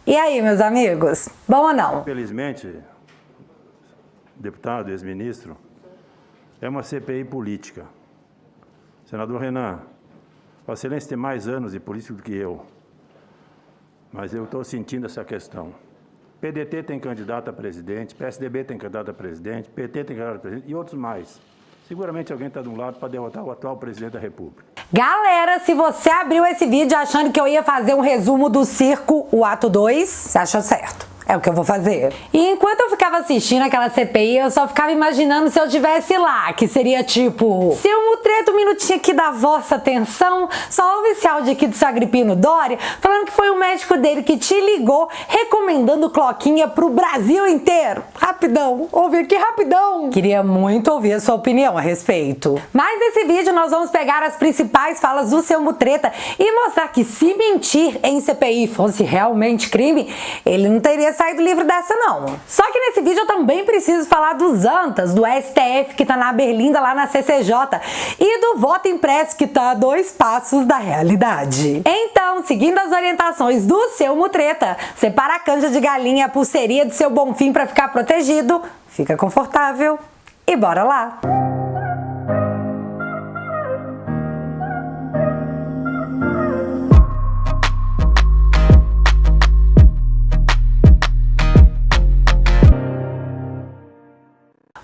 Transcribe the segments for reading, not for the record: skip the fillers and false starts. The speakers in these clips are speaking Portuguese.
E aí, meus amigos, bom ou não? Infelizmente, deputado, ex-ministro, é uma CPI política. Senador Renan, Vossa Excelência tem mais anos de política do que eu, mas eu estou sentindo essa questão. PDT tem candidato a presidente, PSDB tem candidato a presidente, PT tem candidato a presidente e outros mais. Seguramente alguém está de um lado para derrotar o atual presidente da República. Galera, se você abriu esse vídeo achando que eu ia fazer um resumo do circo, o ato 2, você achou certo. É o que eu vou fazer. E enquanto eu ficava assistindo aquela CPI, eu só ficava imaginando se eu estivesse lá, que seria tipo... Seu Mutreto, um minutinho aqui da vossa atenção, só ouve esse áudio aqui do seu Agripino Doria, falando que foi o médico dele que te ligou, recomendando cloquinha pro Brasil inteiro. Rapidão, ouve aqui rapidão. Queria muito ouvir a sua opinião a respeito. Mas nesse vídeo nós vamos pegar as principais falas do seu Mutreta e mostrar que se mentir em CPI fosse realmente crime, ele não teria sair do livro dessa não. Só que nesse vídeo eu também preciso falar dos antas, do STF que tá na berlinda lá na CCJ e do voto impresso que tá a 2 passos da realidade. Então, seguindo as orientações do seu Mutreta, separa a canja de galinha, a pulseirinha do seu Bonfim pra ficar protegido, fica confortável e bora lá!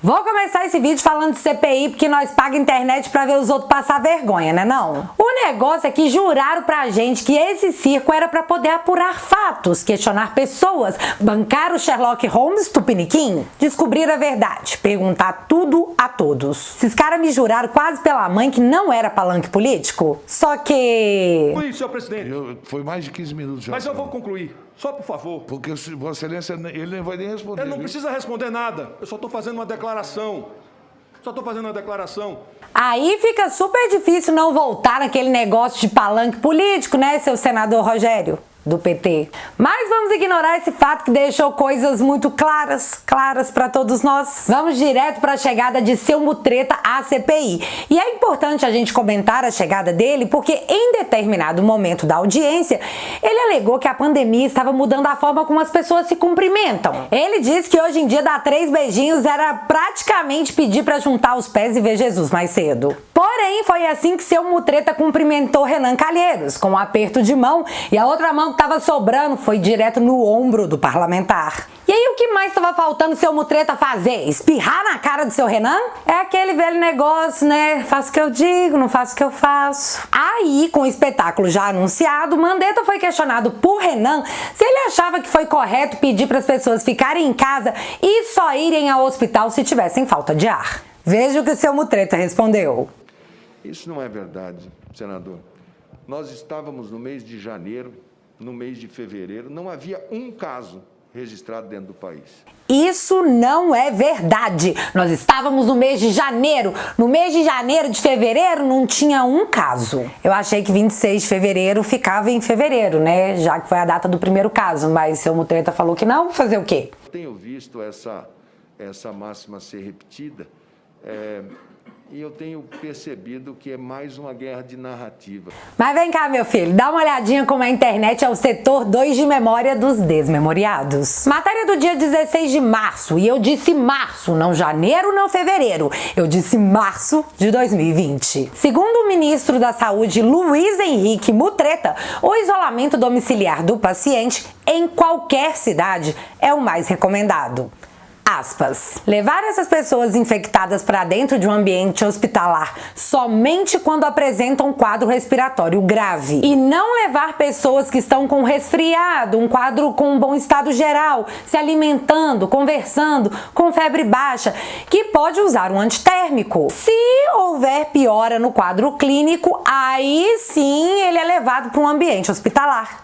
Vou começar esse vídeo falando de CPI porque nós pagamos internet pra ver os outros passar vergonha, né não? O negócio é que juraram pra gente que esse circo era pra poder apurar fatos, questionar pessoas, bancar o Sherlock Holmes tupiniquim, descobrir a verdade, perguntar tudo a todos. Esses caras me juraram quase pela mãe que não era palanque político, só que... Concluir, senhor presidente. Foi mais de 15 minutos já. Mas eu vou concluir. Só por favor. Porque Vossa Excelência, ele não vai nem responder. Ele não viu? precisa responder nada. Eu só estou fazendo uma declaração. Aí fica super difícil não voltar naquele negócio de palanque político, né, seu senador Rogério? Do PT. Mas vamos ignorar esse fato que deixou coisas muito claras para todos nós. Vamos direto para a chegada de seu Mutreta à CPI. E é importante a gente comentar a chegada dele porque em determinado momento da audiência, ele alegou que a pandemia estava mudando a forma como as pessoas se cumprimentam. Ele disse que hoje em dia dar 3 beijinhos era praticamente pedir para juntar os pés e ver Jesus mais cedo. Porém, foi assim que seu Mutreta cumprimentou Renan Calheiros, com um aperto de mão, e a outra mão que estava sobrando foi direto no ombro do parlamentar. E aí o que mais estava faltando seu Mutreta fazer? Espirrar na cara do seu Renan? É aquele velho negócio, né? Faço o que eu digo, não faço o que eu faço. Aí, com o espetáculo já anunciado, Mandetta foi questionado por Renan se ele achava que foi correto pedir para as pessoas ficarem em casa e só irem ao hospital se tivessem falta de ar. Veja o que o seu Mutreta respondeu. Isso não é verdade, senador. Nós estávamos no mês de janeiro, no mês de fevereiro, não havia um caso registrado dentro do país. Isso não é verdade. Nós estávamos no mês de janeiro. No mês de janeiro, de fevereiro, não tinha um caso. Eu achei que 26 de fevereiro ficava em fevereiro, né? Já que foi a data do primeiro caso. Mas seu Mutreta falou que não. Fazer o quê? Tenho visto essa máxima ser repetida. E eu tenho percebido que é mais uma guerra de narrativa. Mas vem cá, meu filho, dá uma olhadinha como a internet é o setor 2 de memória dos desmemoriados. Matéria do dia 16 de março, e eu disse março, não janeiro, não fevereiro. Eu disse março de 2020. Segundo o ministro da Saúde, Luiz Henrique Mutreta, o isolamento domiciliar do paciente em qualquer cidade é o mais recomendado. Aspas. Levar essas pessoas infectadas para dentro de um ambiente hospitalar somente quando apresentam um quadro respiratório grave e não levar pessoas que estão com resfriado, um quadro com um bom estado geral, se alimentando, conversando, com febre baixa, que pode usar um antitérmico. Se houver piora no quadro clínico, aí sim ele é levado para um ambiente hospitalar.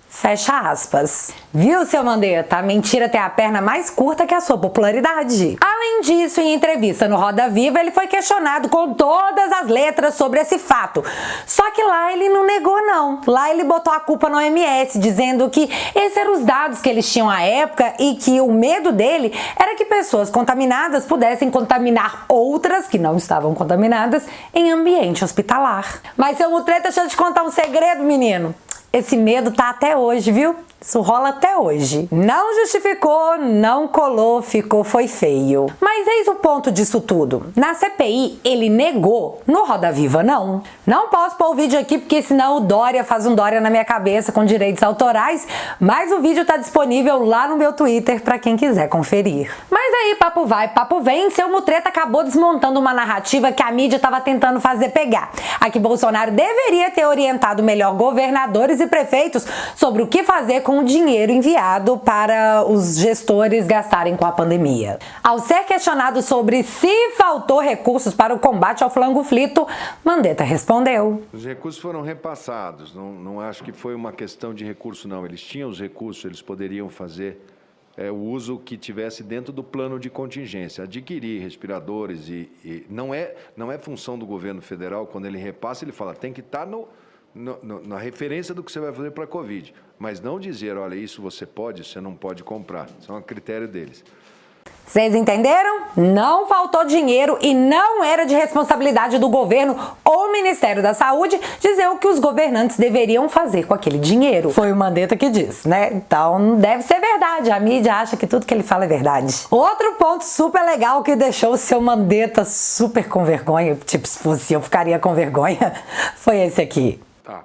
Fecha aspas. Viu, seu Mandetta? A mentira tem a perna mais curta que a sua popularidade. Além disso, em entrevista no Roda Viva, ele foi questionado com todas as letras sobre esse fato. Só que lá ele não negou, não. Lá ele botou a culpa no OMS, dizendo que esses eram os dados que eles tinham à época e que o medo dele era que pessoas contaminadas pudessem contaminar outras que não estavam contaminadas em ambiente hospitalar. Mas, seu Mutreta, deixa eu te contar um segredo, menino. Esse medo tá até hoje, viu? Isso rola até hoje. Não justificou, não colou, foi feio. Mas eis o ponto disso tudo. Na CPI, ele negou. No Roda Viva, não. Não posso pôr o vídeo aqui porque senão o Dória faz um Dória na minha cabeça com direitos autorais, mas o vídeo tá disponível lá no meu Twitter pra quem quiser conferir. Mas aí, papo vai, papo vem, seu Mutreta acabou desmontando uma narrativa que a mídia tava tentando fazer pegar. A que Bolsonaro deveria ter orientado melhor governadores e prefeitos sobre o que fazer com o dinheiro enviado para os gestores gastarem com a pandemia. Ao ser questionado sobre se faltou recursos para o combate ao flango frito, Mandetta respondeu: os recursos foram repassados, não acho que foi uma questão de recurso, não. Eles tinham os recursos, eles poderiam fazer o uso que tivesse dentro do plano de contingência. Adquirir respiradores e não é função do governo federal, quando ele repassa, ele fala, tem que estar na referência do que você vai fazer para a Covid, mas não dizer, olha, isso você pode, você não pode comprar. Isso é um critério deles. Vocês entenderam? Não faltou dinheiro e não era de responsabilidade do governo ou Ministério da Saúde dizer o que os governantes deveriam fazer com aquele dinheiro. Foi o Mandetta que disse, né? Então deve ser verdade. A mídia acha que tudo que ele fala é verdade. Outro ponto super legal que deixou o seu Mandetta super com vergonha, tipo, se fosse eu ficaria com vergonha, foi esse aqui. Tá.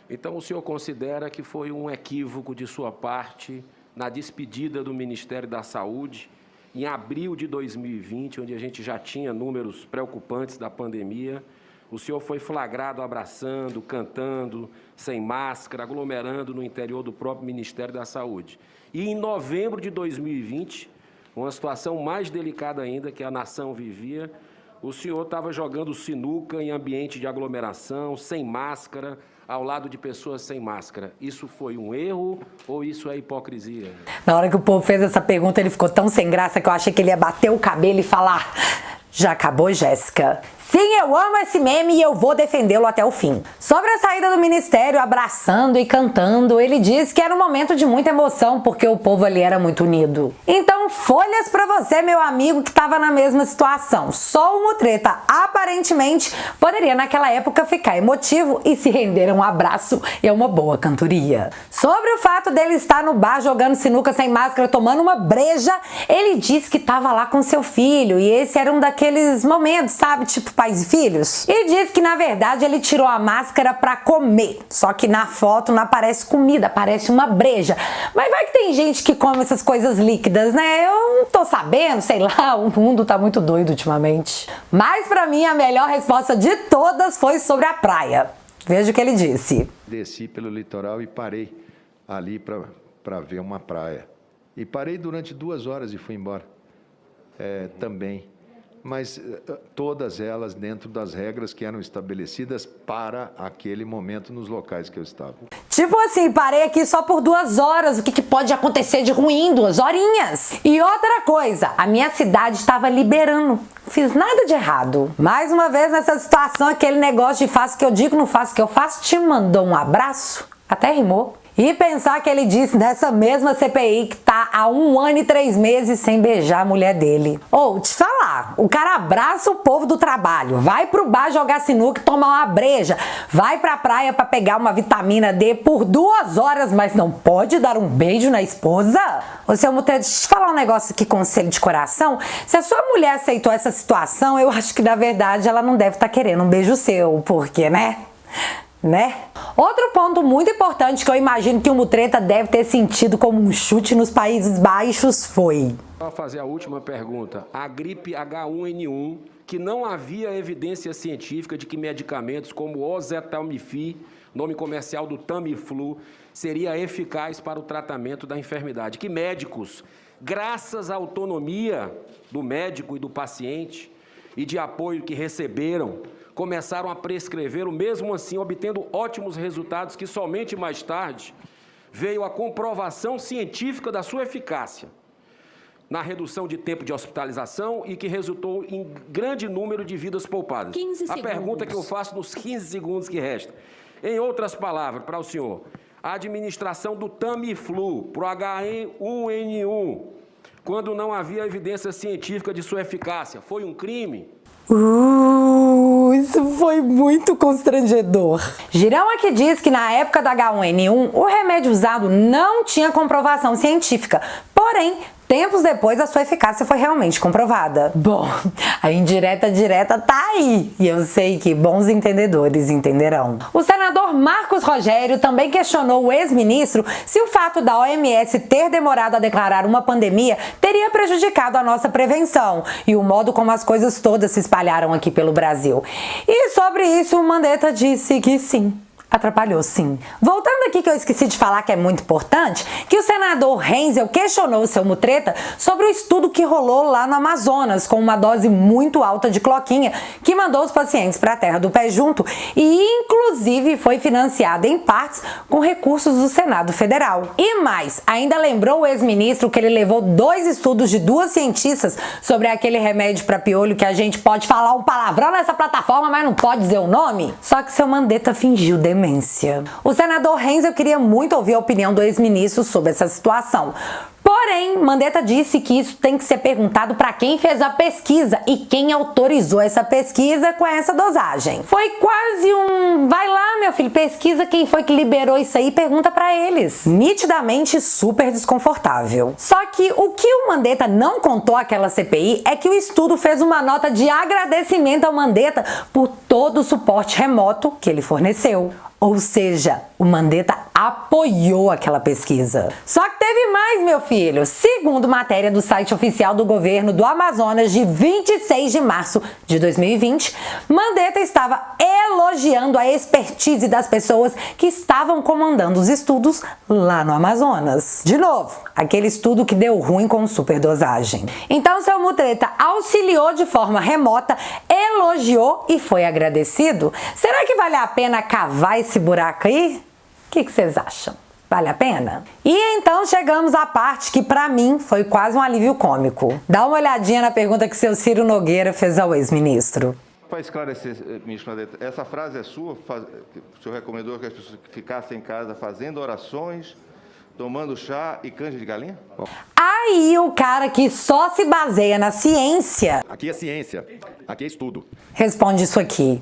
Então o senhor considera que foi um equívoco de sua parte na despedida do Ministério da Saúde em abril de 2020, onde a gente já tinha números preocupantes da pandemia, o senhor foi flagrado abraçando, cantando, sem máscara, aglomerando no interior do próprio Ministério da Saúde. E em novembro de 2020, uma situação mais delicada ainda que a nação vivia, o senhor estava jogando sinuca em ambiente de aglomeração, sem máscara, ao lado de pessoas sem máscara. Isso foi um erro ou isso é hipocrisia? Na hora que o povo fez essa pergunta, ele ficou tão sem graça que eu achei que ele ia bater o cabelo e falar: já acabou, Jéssica? Sim, eu amo esse meme e eu vou defendê-lo até o fim. Sobre a saída do ministério, abraçando e cantando, ele disse que era um momento de muita emoção porque o povo ali era muito unido. Então, folhas pra você, meu amigo, que estava na mesma situação. Só o Mutreta, aparentemente, poderia naquela época ficar emotivo e se render a um abraço e a uma boa cantoria. Sobre o fato dele estar no bar jogando sinuca sem máscara, tomando uma breja, ele disse que estava lá com seu filho e esse era um daqueles momentos, sabe, tipo pais e filhos. E diz que na verdade ele tirou a máscara pra comer, só que na foto não aparece comida, parece uma breja. Mas vai que tem gente que come essas coisas líquidas, né? Eu não tô sabendo, sei lá, o mundo tá muito doido ultimamente. Mas pra mim a melhor resposta de todas foi sobre a praia. Veja o que ele disse. Desci pelo litoral e parei ali para ver uma praia. E parei durante 2 horas e fui embora também. Mas todas elas dentro das regras que eram estabelecidas para aquele momento nos locais que eu estava. Tipo assim, parei aqui só por 2 horas, o que pode acontecer de ruim? 2 horinhas. E outra coisa, a minha cidade estava liberando, não fiz nada de errado. Mais uma vez nessa situação, aquele negócio de faço o que eu digo, não faço o que eu faço, te mandou um abraço, até rimou. E pensar que ele disse nessa mesma CPI que tá há 1 ano e 3 meses sem beijar a mulher dele. Ou, te falar, o cara abraça o povo do trabalho, vai pro bar jogar sinuca e tomar uma breja, vai pra praia pra pegar uma vitamina D por 2 horas, mas não pode dar um beijo na esposa? Ô, seu Mutreta, deixa eu te falar um negócio aqui, conselho de coração. Se a sua mulher aceitou essa situação, eu acho que na verdade ela não deve estar querendo um beijo seu, porque, né? Outro ponto muito importante que eu imagino que o Mutreta deve ter sentido como um chute nos Países Baixos foi... Vou fazer a última pergunta. A gripe H1N1, que não havia evidência científica de que medicamentos como o oseltamivir, nome comercial do Tamiflu, seria eficaz para o tratamento da enfermidade. Que médicos, graças à autonomia do médico e do paciente e de apoio que receberam, começaram a prescrever, mesmo assim obtendo ótimos resultados que somente mais tarde veio a comprovação científica da sua eficácia na redução de tempo de hospitalização e que resultou em grande número de vidas poupadas. 15 segundos. A pergunta que eu faço nos 15 segundos que restam. Em outras palavras, para o senhor, a administração do Tamiflu para o H1N1, quando não havia evidência científica de sua eficácia, foi um crime? isso foi muito constrangedor. Girão aqui diz que na época da H1N1, o remédio usado não tinha comprovação científica, porém, tempos depois, a sua eficácia foi realmente comprovada. Bom, a indireta direta tá aí, e eu sei que bons entendedores entenderão. O senador Marcos Rogério também questionou o ex-ministro se o fato da OMS ter demorado a declarar uma pandemia teria prejudicado a nossa prevenção e o modo como as coisas todas se espalharam aqui pelo Brasil. E sobre isso, o Mandetta disse que sim. Atrapalhou, sim. Voltando aqui, que eu esqueci de falar que é muito importante, que o senador Renzel questionou o seu Mutreta sobre o estudo que rolou lá no Amazonas, com uma dose muito alta de cloquinha, que mandou os pacientes para a terra do pé junto e, inclusive, foi financiada em partes com recursos do Senado Federal. E mais, ainda lembrou o ex-ministro que ele levou 2 estudos de 2 cientistas sobre aquele remédio para piolho que a gente pode falar um palavrão nessa plataforma, mas não pode dizer o nome? Só que seu Mandetta fingiu demência. O senador Renzel queria muito ouvir a opinião do ex-ministro sobre essa situação. Porém, Mandetta disse que isso tem que ser perguntado para quem fez a pesquisa e quem autorizou essa pesquisa com essa dosagem. Foi quase um, vai lá meu filho, pesquisa quem foi que liberou isso aí e pergunta para eles. Nitidamente super desconfortável. Só que o que o Mandetta não contou àquela CPI é que o estudo fez uma nota de agradecimento ao Mandetta por todo o suporte remoto que ele forneceu. Ou seja, o Mandetta apoiou aquela pesquisa. Só que teve mais, meu filho. Segundo matéria do site oficial do governo do Amazonas de 26 de março de 2020, Mandetta estava elogiando a expertise das pessoas que estavam comandando os estudos lá no Amazonas. De novo, aquele estudo que deu ruim com superdosagem. Então, seu Mutreta auxiliou de forma remota, elogiou e foi agradecido? Será que vale a pena cavar esse buraco aí? O que vocês acham? Vale a pena? E então chegamos à parte que pra mim foi quase um alívio cômico. Dá uma olhadinha na pergunta que seu Ciro Nogueira fez ao ex-ministro. Para esclarecer, ministro Mandetta, essa frase é sua? O senhor recomendou que as pessoas ficassem em casa fazendo orações, tomando chá e canja de galinha? Aí o cara que só se baseia na ciência... Aqui é ciência, aqui é estudo. Responde isso aqui.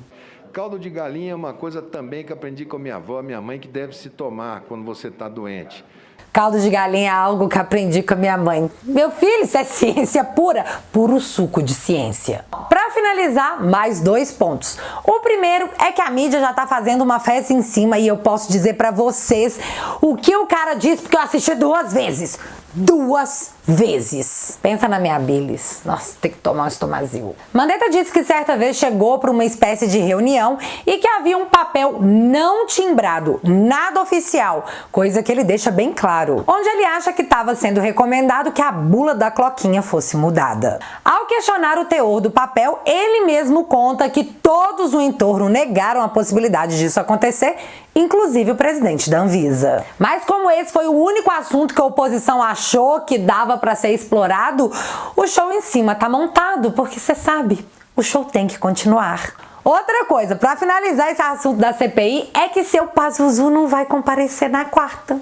Caldo de galinha é uma coisa também que aprendi com a minha avó, minha mãe, que deve se tomar quando você está doente. Caldo de galinha é algo que aprendi com a minha mãe. Meu filho, isso é ciência pura, puro suco de ciência. Para finalizar, mais 2 pontos. O primeiro é que a mídia já tá fazendo uma festa em cima e eu posso dizer para vocês o que o cara disse porque eu assisti 2 vezes. 2 vezes. Pensa na minha bilis. Nossa, tem que tomar um estomazil. Mandetta disse que certa vez chegou para uma espécie de reunião e que havia um papel não timbrado, nada oficial, coisa que ele deixa bem claro, onde ele acha que estava sendo recomendado que a bula da cloquinha fosse mudada. Ao questionar o teor do papel, ele mesmo conta que todos no entorno negaram a possibilidade disso acontecer, inclusive o presidente da Anvisa. Mas como esse foi o único assunto que a oposição achou que dava para ser explorado, o show em cima tá montado, porque você sabe, o show tem que continuar. Outra coisa, para finalizar esse assunto da CPI, é que seu Pazuzu não vai comparecer na quarta.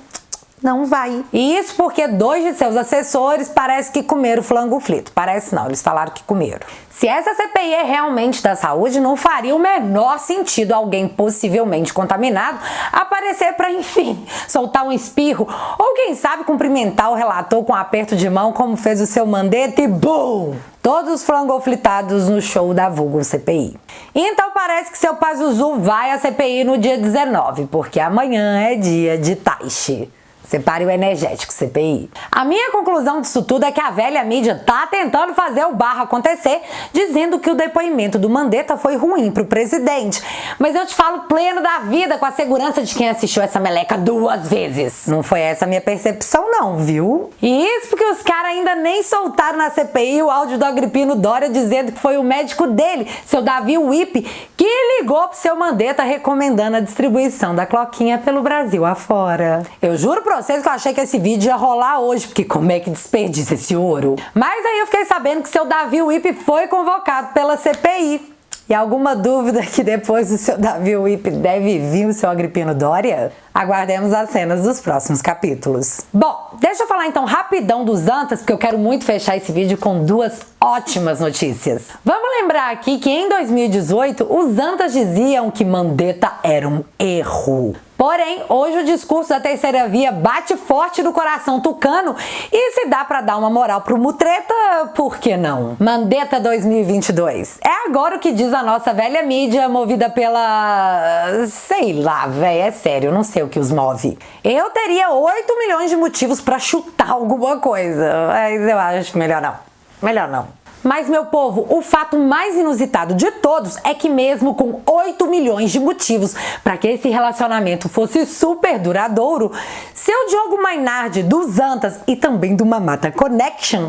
Não vai. E isso porque 2 de seus assessores parece que comeram flango frito. Parece não, eles falaram que comeram. Se essa CPI é realmente da saúde, não faria o menor sentido alguém possivelmente contaminado aparecer para, enfim, soltar um espirro ou quem sabe cumprimentar o relator com um aperto de mão como fez o seu Mandetta e BUM! Todos flangoflitados no show da vulgo CPI. Então parece que seu Pazuzu vai à CPI no dia 19, porque amanhã é dia de Taishi. Separe o energético, CPI. A minha conclusão disso tudo é que a velha mídia tá tentando fazer o barro acontecer, dizendo que o depoimento do Mandetta foi ruim pro presidente. Mas eu te falo pleno da vida, com a segurança de quem assistiu essa meleca 2 vezes. Não foi essa a minha percepção não, viu? E isso porque os caras ainda nem soltaram na CPI o áudio do Agripino Dória dizendo que foi o médico dele, seu Davi Wipe, que ligou pro seu Mandetta recomendando a distribuição da cloquinha pelo Brasil afora. Eu juro pra vocês que eu achei que esse vídeo ia rolar hoje, porque como é que desperdiça esse ouro? Mas aí eu fiquei sabendo que seu Davi Wipe foi convocado pela CPI. E alguma dúvida que depois do seu Davi Whip deve vir o seu Agripino Doria? Aguardemos as cenas dos próximos capítulos. Bom, deixa eu falar então rapidão dos Antas, porque eu quero muito fechar esse vídeo com duas ótimas notícias. Vamos lembrar aqui que em 2018 os Antas diziam que Mandetta era um erro. Porém, hoje o discurso da terceira via bate forte no coração tucano e se dá pra dar uma moral pro Mutreta, por que não? Mandetta 2022. É agora o que diz a nossa velha mídia, movida pela... sei lá, véi, é sério, eu não sei o que os move. Eu teria 8 milhões de motivos pra chutar alguma coisa, mas eu acho melhor não. Melhor não. Mas, meu povo, o fato mais inusitado de todos é que mesmo com 8 milhões de motivos para que esse relacionamento fosse super duradouro, seu Diogo Mainardi dos Antas e também do Mamata Connection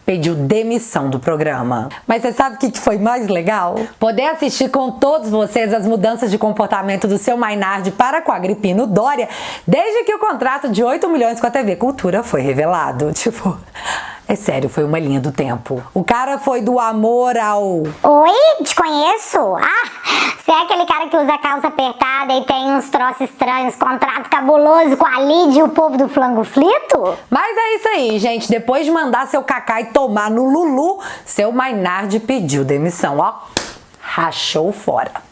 pediu demissão do programa. Mas você sabe o que foi mais legal? Poder assistir com todos vocês as mudanças de comportamento do seu Mainardi para com a Agripino Doria desde que o contrato de 8 milhões com a TV Cultura foi revelado. Tipo... é sério, foi uma linha do tempo. O cara foi do amor ao... Oi, te conheço? Ah, você é aquele cara que usa calça apertada e tem uns troços estranhos, contrato cabuloso com a Lídia e o povo do Flango Flito? Mas é isso aí, gente. Depois de mandar seu Cacá e tomar no Lulu, seu Mainardi pediu demissão, ó. Rachou fora.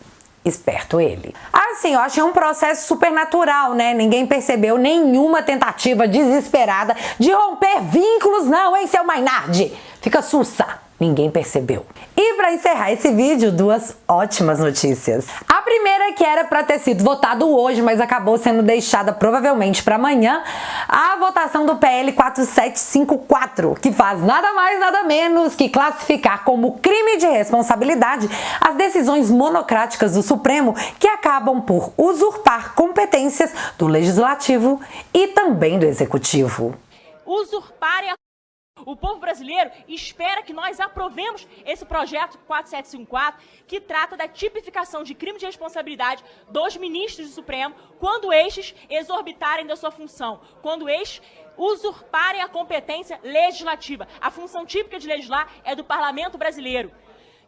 Esperto ele. Assim, eu achei um processo super natural, né? Ninguém percebeu nenhuma tentativa desesperada de romper vínculos, não, hein, seu Mainardi? Fica sussa. Ninguém percebeu. E para encerrar esse vídeo, duas ótimas notícias. A primeira, que era para ter sido votado hoje, mas acabou sendo deixada provavelmente para amanhã, a votação do PL 4754, que faz nada mais nada menos que classificar como crime de responsabilidade as decisões monocráticas do Supremo que acabam por usurpar competências do Legislativo e também do Executivo. Usurparem a... O povo brasileiro espera que nós aprovemos esse projeto 4754, que trata da tipificação de crime de responsabilidade dos ministros do Supremo quando estes exorbitarem da sua função, quando estes usurparem a competência legislativa. A função típica de legislar é do Parlamento brasileiro,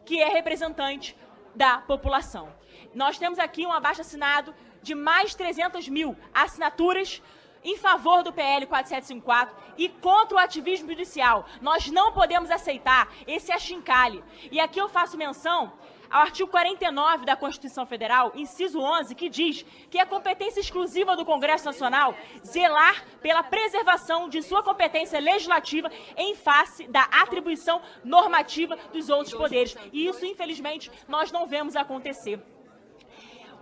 que é representante da população. Nós temos aqui um abaixo-assinado de mais de 300 mil assinaturas em favor do PL 4754 e contra o ativismo judicial. Nós não podemos aceitar esse achincalhe. E aqui eu faço menção ao artigo 49 da Constituição Federal, inciso 11, que diz que é competência exclusiva do Congresso Nacional zelar pela preservação de sua competência legislativa em face da atribuição normativa dos outros poderes. E isso, infelizmente, nós não vemos acontecer.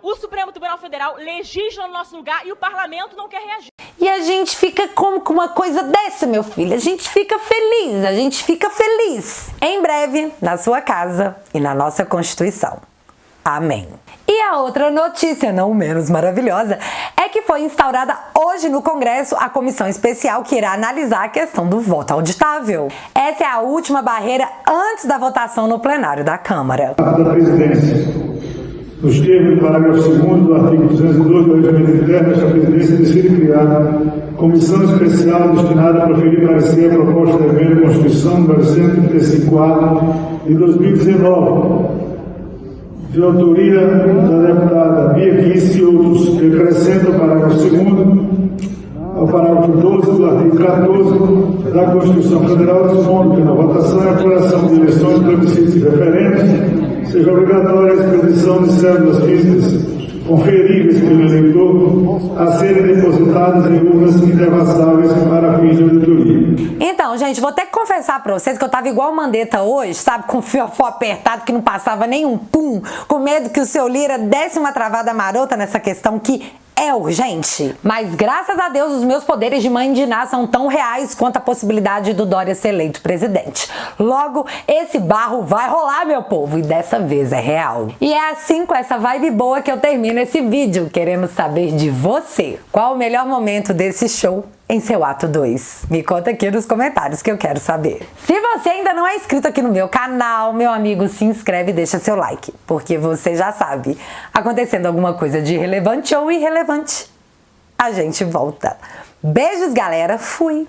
O Supremo Tribunal Federal legisla no nosso lugar e o Parlamento não quer reagir. E a gente fica como com uma coisa dessa, meu filho? A gente fica feliz, a gente fica feliz. Em breve, na sua casa e na nossa Constituição. Amém. E a outra notícia, não menos maravilhosa, é que foi instaurada hoje no Congresso a comissão especial que irá analisar a questão do voto auditável. Essa é a última barreira antes da votação no plenário da Câmara. Da presidência. Nos termos do parágrafo 2º do artigo 202 do Regimento Interno, esta presidência decide criar comissão especial destinada a proferir parecer a proposta da emenda à Constituição número 135A de 2019, de autoria da deputada Bia Kicis e outros, que acrescenta o parágrafo 2º ao parágrafo 12 do artigo 14 da Constituição Federal, dispondo que na votação e apuração de eleições, plebiscitos e referendos seja obrigatória a expedição de cédulas físicas conferíveis pelo eleitor a serem depositadas em urnas indevassáveis para fins de auditoria. Então, gente, vou ter que confessar pra vocês que eu tava igual o Mandetta hoje, sabe, com o fiofó apertado que não passava nem um pum, com medo que o seu Lira desse uma travada marota nessa questão que é urgente. Mas graças a Deus os meus poderes de mãe indignada são tão reais quanto a possibilidade do Dória ser eleito presidente. Logo, esse barro vai rolar, meu povo, e dessa vez é real. E é assim, com essa vibe boa, que eu termino esse vídeo. Queremos saber de você. Qual o melhor momento desse show em seu ato 2? Me conta aqui nos comentários que eu quero saber. Se você ainda não é inscrito aqui no meu canal, meu amigo, se inscreve e deixa seu like, porque você já sabe, acontecendo alguma coisa de relevante ou irrelevante, a gente volta. Beijos, galera. Fui!